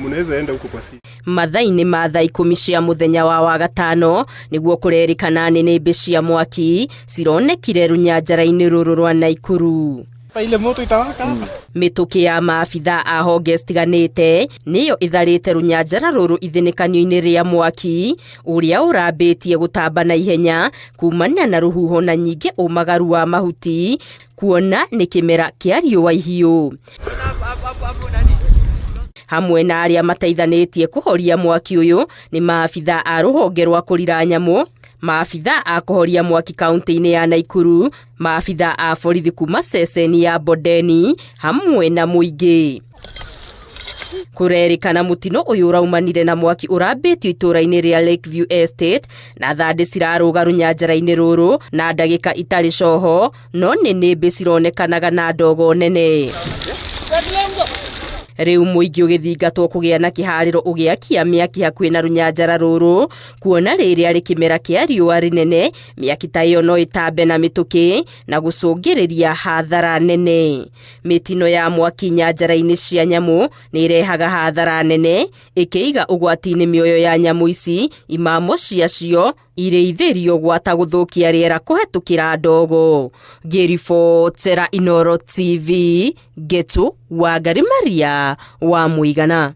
munaweza enda huko kwa simu. Mathaini ma thaa 10 cia muthenya wa wagatano niguo kurerikana nĩ cia mwaki cironekire runyanjara-inĩ rũrũ rwa Naikuru. Ile moto itawaka hapa. Mituki ya maabitha a honge citiganĩte niyo itharĩte runyanjara rũrũ ithinĩkanio-inĩ rĩa mwaki ũrĩa ũrambĩtie gũtamba na ihenya kumania na rũhuho na nyingĩ ũmagaru wa mahuti kuona nĩ kĩmera kĩa riũa ihiũ. Hamwe na arĩa mateithanĩtie kũhoria mwaki ũyũ nĩ maabitha a rũhonge rwa kũrira nyamũ, maabitha a kũhoria mwaki kaunti-inĩ ya Naikuru, maabitha a borithi kuma ceceni ya Bondeni hamwe na mũingĩ. Kurerikana mutino uyu uraumanire na mwaki urambĩtio itũra-inĩ rĩa Lakeview Estate na thande cirarũga runyanjara-inĩ rũrũ na ndagĩka itarĩ coho no nĩmbĩ cironekanaga na ndogo nene. Rĩu mũingĩ ũgĩthingatwo kũgĩa na kĩharĩro ũgĩakia mĩaki hakuhĩ na runyanjara rũrũ kuona rĩrĩa rĩ kĩmera kĩa riũa rĩnene mĩaki ta ĩyo no ĩtambe na mĩtũkĩ na gũcũngĩrĩria hathara nene. Mĩtino ya mwaki nyanjara-inĩ cia nyamũ nĩ irehaga hathara nene ĩkĩiga ũgwati-inĩ mĩoyo ya nyamũ ici, imamo ciacio irĩithĩrio gwata gũthũkia rĩera kũhetũkĩra ndogo. Ngĩribotera Inooro TV, Getu Wangari Maria wa Mũigana.